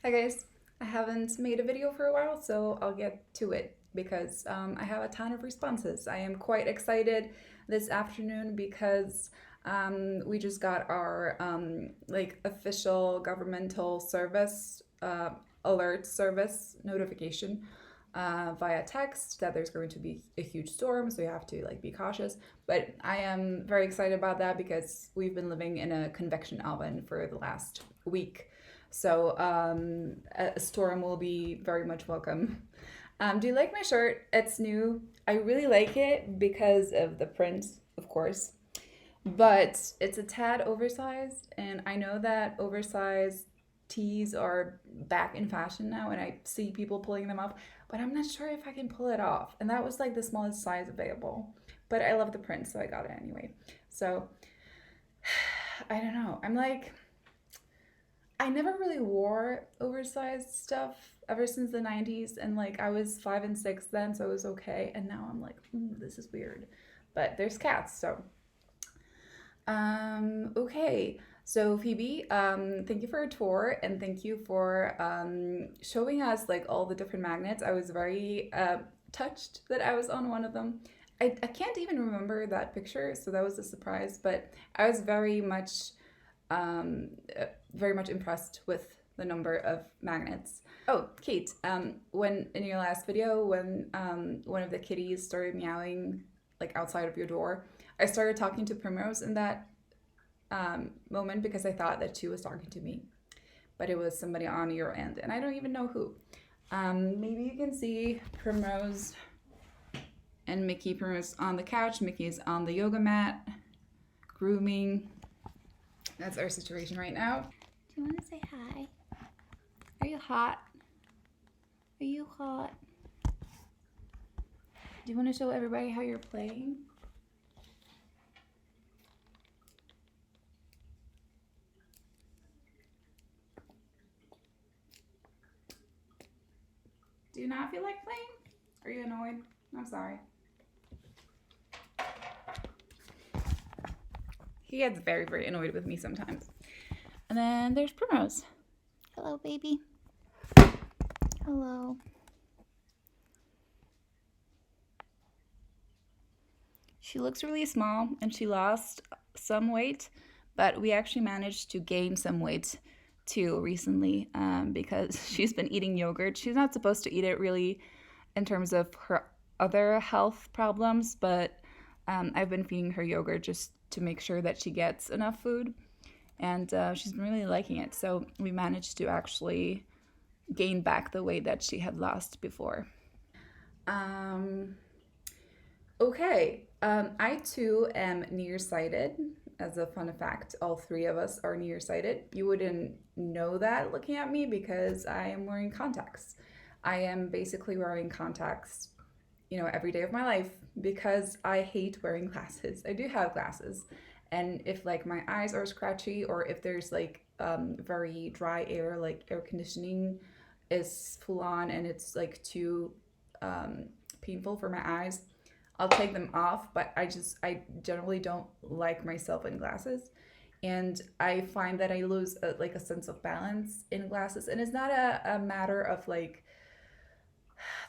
Hi guys, I haven't made a video for a while, so I'll get to it because I have a ton of responses. I am quite excited this afternoon because we just got our like official governmental service alert service notification via text that there's going to be a huge storm, so you have to like be cautious. But I am very excited about that because we've been living in a convection oven for the last week. So a storm will be very much welcome. Do you like my shirt? It's new. I really like it because of the print, of course, but it's a tad oversized, and I know that oversized tees are back in fashion now, and I see people pulling them off, but I'm not sure if I can pull it off. And that was like the smallest size available, but I love the print, so I got it anyway. So I don't know. I'm like, I never really wore oversized stuff ever since the 90s, and like I was 5 and 6 then, so it was okay. And now I'm like, this is weird. But there's cats, so okay. So Phoebe, thank you for a tour and thank you for showing us like all the different magnets. I was very touched that I was on one of them. I can't even remember that picture, so that was a surprise. But I was um, very much impressed with the number of magnets. Oh, Kate, when in your last video, when one of the kitties started meowing like outside of your door, I started talking to Primrose in that moment because I thought that she was talking to me, but it was somebody on your end, and I don't even know who. Maybe you can see Primrose and Mickey. Primrose on the couch, Mickey's on the yoga mat, grooming. That's our situation right now. Do you want to say hi? Are you hot? Are you hot? Do you want to show everybody how you're playing? Do you not feel like playing? Are you annoyed? I'm sorry. He gets very, very annoyed with me sometimes. And then there's Primrose. Hello, baby. Hello. She looks really small and she lost some weight, but we actually managed to gain some weight too recently because she's been eating yogurt. She's not supposed to eat it really in terms of her other health problems, but I've been feeding her yogurt just to make sure that she gets enough food, and she's been really liking it. So we managed to actually gain back the weight that she had lost before. Um, okay, I too am nearsighted. As a fun fact, all three of us are nearsighted. You wouldn't know that looking at me because I am wearing contacts. I am basically wearing contacts, every day of my life because I hate wearing glasses. I do have glasses, and if like my eyes are scratchy or if there's like very dry air, like air conditioning is full on and it's like too painful for my eyes, I'll take them off. But I generally don't like myself in glasses, and I find that I lose like a sense of balance in glasses, and it's not a matter of like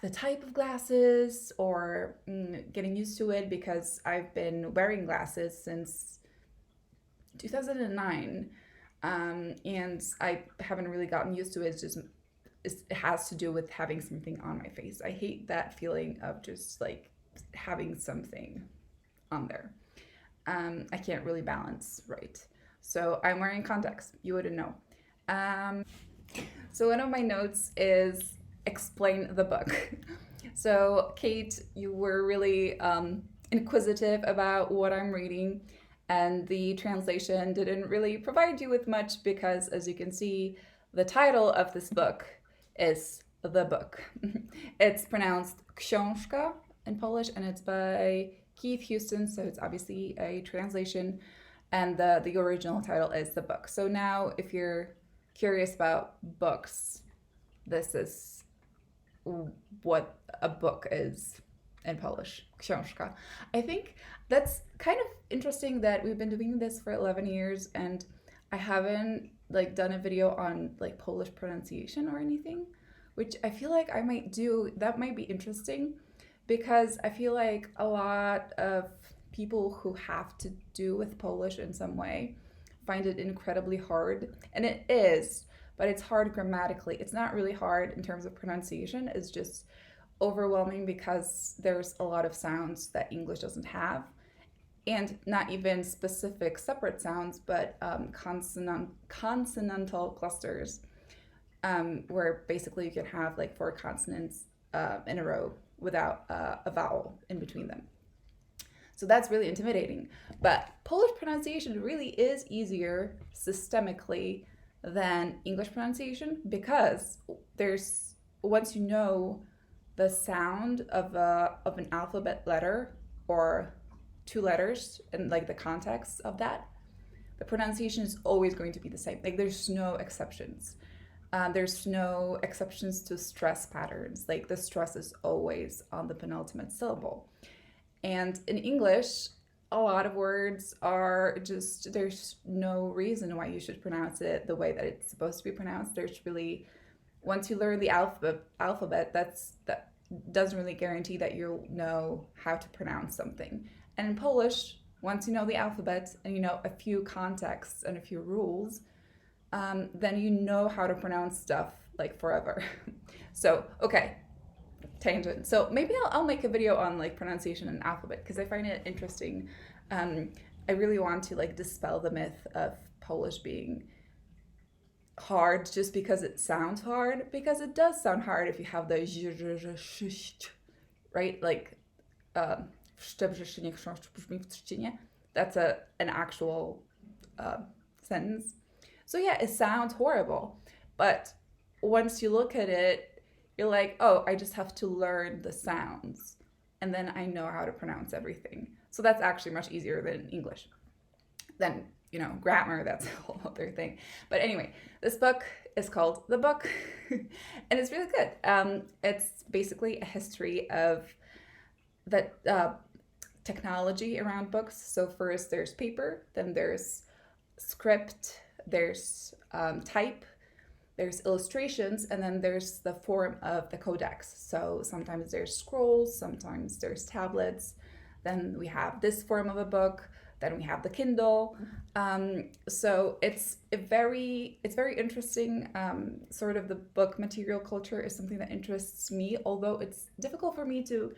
the type of glasses or getting used to it because I've been wearing glasses since 2009, and I haven't really gotten used to it. It has to do with having something on my face. I hate that feeling of just like having something on there. I can't really balance right. So I'm wearing contacts. You wouldn't know. Um, so one of my notes is explain the book. So Kate, you were really inquisitive about what I'm reading, and the translation didn't really provide you with much because, as you can see, the title of this book is the book. It's pronounced książka in Polish, and it's by Keith Houston, so it's obviously a translation, and the original title is the book. So now, if you're curious about books, this is what a book is in Polish. Książka. I think that's kind of interesting that we've been doing this for 11 years and I haven't like done a video on like Polish pronunciation or anything, which I feel like I might do. That might be interesting because I feel like a lot of people who have to do with Polish in some way find it incredibly hard. And it is, but it's hard grammatically. It's not really hard in terms of pronunciation. It's just overwhelming because there's a lot of sounds that English doesn't have. And not even specific separate sounds, but consonantal clusters, where basically you can have like four consonants in a row without a vowel in between them. So that's really intimidating. But Polish pronunciation really is easier systemically than English pronunciation because there's once you know the sound of an alphabet letter or two letters and like the context of that, the pronunciation is always going to be the same. Like there's no exceptions. There's no exceptions to stress patterns. Like the stress is always on the penultimate syllable. And in English, a lot of words are just, there's no reason why you should pronounce it the way that it's supposed to be pronounced. There's really, once you learn the alphabet, that doesn't really guarantee that you'll know how to pronounce something. And in Polish, once you know the alphabet and you know a few contexts and a few rules, then you know how to pronounce stuff like forever. So, okay, tangent. So maybe I'll make a video on like pronunciation and alphabet because I find it interesting. I really want to like dispel the myth of Polish being hard just because it sounds hard, because it does sound hard if you have the right, like that's an actual sentence. So yeah, it sounds horrible, but once you look at it, you're like, oh, I just have to learn the sounds and then I know how to pronounce everything. So that's actually much easier than English. Then, grammar, that's a whole other thing. But anyway, this book is called The Book and it's really good. It's basically a history of the technology around books. So first there's paper, then there's script, there's type, there's illustrations, and then there's the form of the codex. So sometimes there's scrolls, sometimes there's tablets, then we have this form of a book, then we have the Kindle. So it's very interesting. Sort of the book material culture is something that interests me, although it's difficult for me to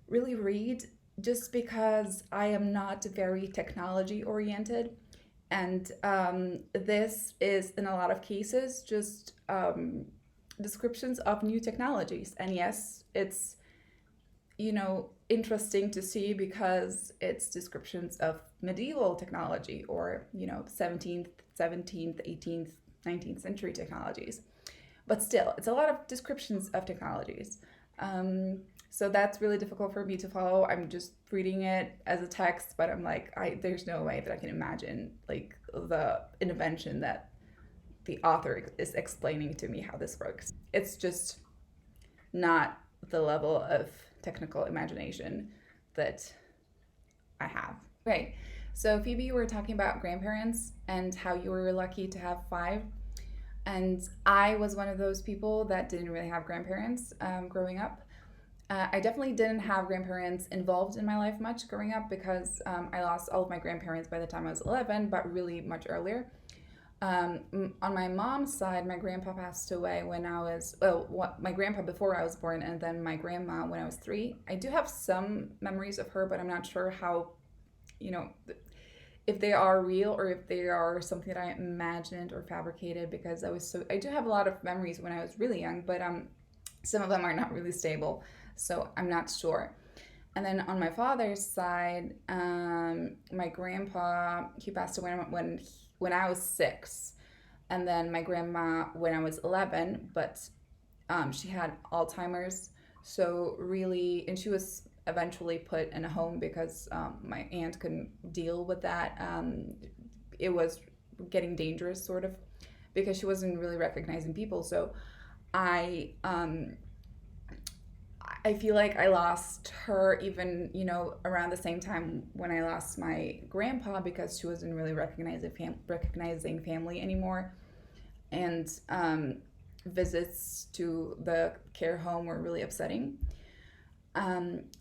really read just because I am not very technology oriented. And this is, in a lot of cases, just descriptions of new technologies. And yes, it's, interesting to see because it's descriptions of medieval technology or, 17th, 18th, 19th century technologies. But still, it's a lot of descriptions of technologies. So that's really difficult for me to follow. I'm just reading it as a text, but I'm like, there's no way that I can imagine like the invention that the author is explaining to me how this works. It's just not the level of technical imagination that I have. Right. So Phoebe, you were talking about grandparents and how you were lucky to have 5. And I was one of those people that didn't really have grandparents growing up. I definitely didn't have grandparents involved in my life much growing up because I lost all of my grandparents by the time I was 11, but really much earlier. On my mom's side, my grandpa passed away when I was, my grandpa before I was born, and then my grandma when I was 3. I do have some memories of her, but I'm not sure how, if they are real or if they are something that I imagined or fabricated, because I do have a lot of memories when I was really young, but some of them are not really stable, so I'm not sure. And then on my father's side, my grandpa, he passed away when I was 6, and then my grandma when I was 11, but she had Alzheimer's, so really, and she was eventually put in a home because my aunt couldn't deal with that. It was getting dangerous, sort of, because she wasn't really recognizing people. So I I feel like I lost her even, around the same time when I lost my grandpa, because she wasn't really recognizing family anymore. And visits to the care home were really upsetting.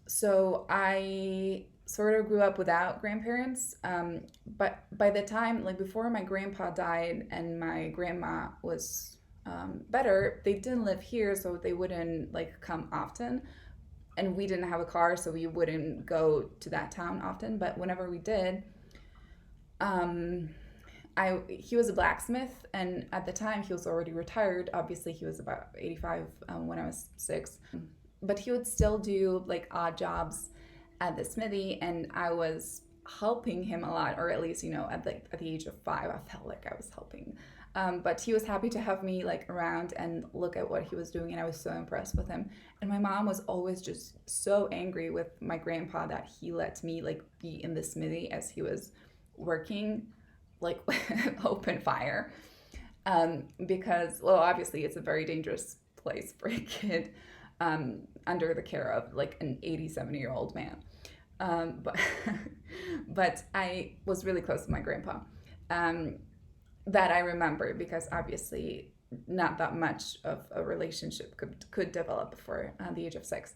So I sort of grew up without grandparents. But by the time, like before my grandpa died and my grandma was better, they didn't live here, so they wouldn't like come often. And we didn't have a car, so we wouldn't go to that town often. But whenever we did, um, he was a blacksmith, and at the time he was already retired. Obviously, he was about 85 when I was 6, but he would still do like odd jobs at the smithy, and I was helping him a lot, or at least at the age of 5, I felt like I was helping. But he was happy to have me like around and look at what he was doing, and I was so impressed with him. And my mom was always just so angry with my grandpa that he let me like be in the smithy as he was working like open fire, because, well, obviously it's a very dangerous place for a kid, under the care of like an 87-year-old man. But but I was really close to my grandpa, um, that I remember, because obviously not that much of a relationship could develop before the age of 6.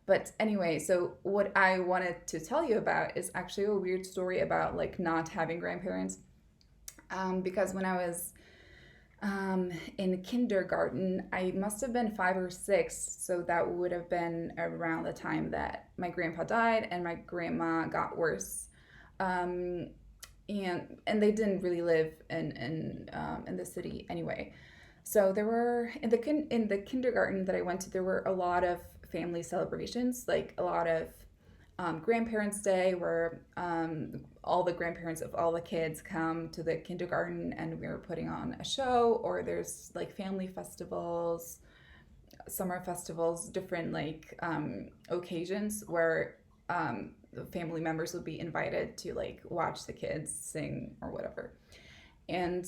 But anyway, so what I wanted to tell you about is actually a weird story about like not having grandparents. Because when I was in kindergarten, I must have been 5 or 6, so that would have been around the time that my grandpa died and my grandma got worse. Um, and they didn't really live in the city anyway. So there were in the kindergarten that I went to, there were a lot of family celebrations, like a lot of Grandparents' Day, where all the grandparents of all the kids come to the kindergarten and we're putting on a show, or there's like family festivals, summer festivals, different like occasions where the family members would be invited to like watch the kids sing or whatever. And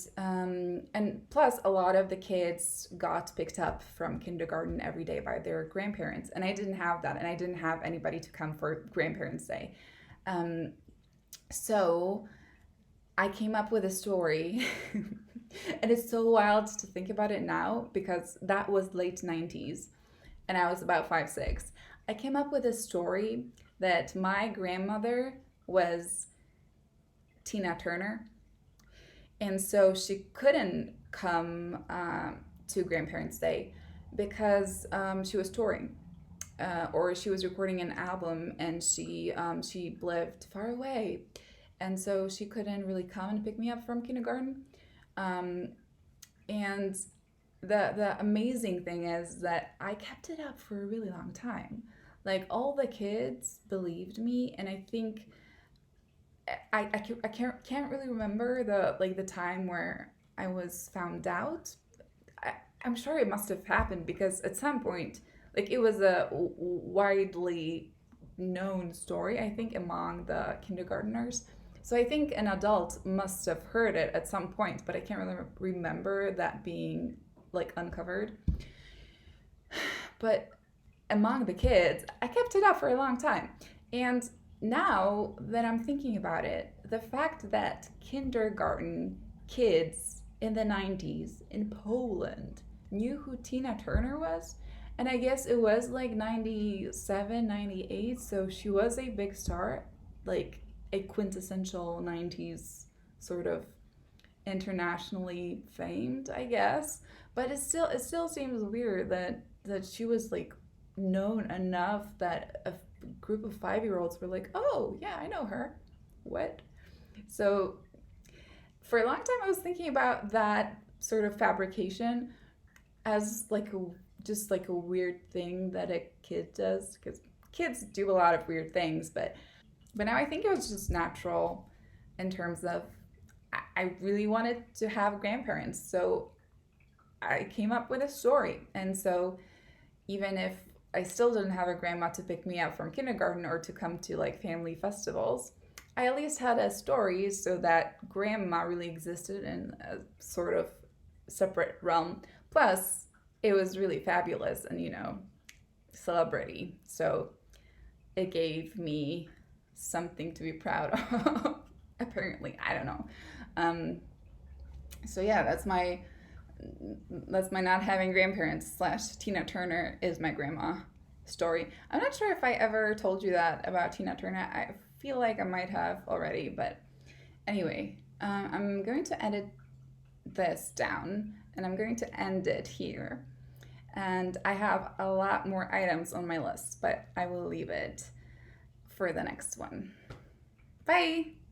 plus a lot of the kids got picked up from kindergarten every day by their grandparents, and I didn't have that, and I didn't have anybody to come for Grandparents' Day. um, so I came up with a story. And it's so wild to think about it now, because that was late 90s and I was about 5 6. I came up with a story that my grandmother was Tina Turner, and so she couldn't come to Grandparents' Day because she was touring, or she was recording an album, and she lived far away, and so she couldn't really come and pick me up from kindergarten. Um, and the amazing thing is that I kept it up for a really long time. Like all the kids believed me, and I think I can't really remember the time where I was found out. I'm sure it must have happened because at some point, like it was a widely known story, I think, among the kindergartners. So I think an adult must have heard it at some point, but I can't really remember that being like uncovered. But among the kids, I kept it up for a long time. And now that I'm thinking about it, the fact that kindergarten kids in the 90s in Poland knew who Tina Turner was, and I guess it was like 97, 98, so she was a big star, like a quintessential 90s sort of internationally famed, I guess. But it still seems weird that she was like known enough that a group of 5-year-olds were like, "Oh, yeah, I know her." What? So for a long time I was thinking about that sort of fabrication as like a just like a weird thing that a kid does, because kids do a lot of weird things, but now I think it was just natural in terms of I really wanted to have grandparents. So I came up with a story. And so even if I still didn't have a grandma to pick me up from kindergarten or to come to like family festivals, I at least had a story, so that grandma really existed in a sort of separate realm. Plus, it was really fabulous, and celebrity. So it gave me something to be proud of. Apparently, I don't know. Um, so yeah, that's my not having grandparents slash Tina Turner is my grandma story. I'm not sure if I ever told you that about Tina Turner. I feel like I might have already, but anyway, I'm going to edit this down and I'm going to end it here. And I have a lot more items on my list, but I will leave it for the next one. Bye!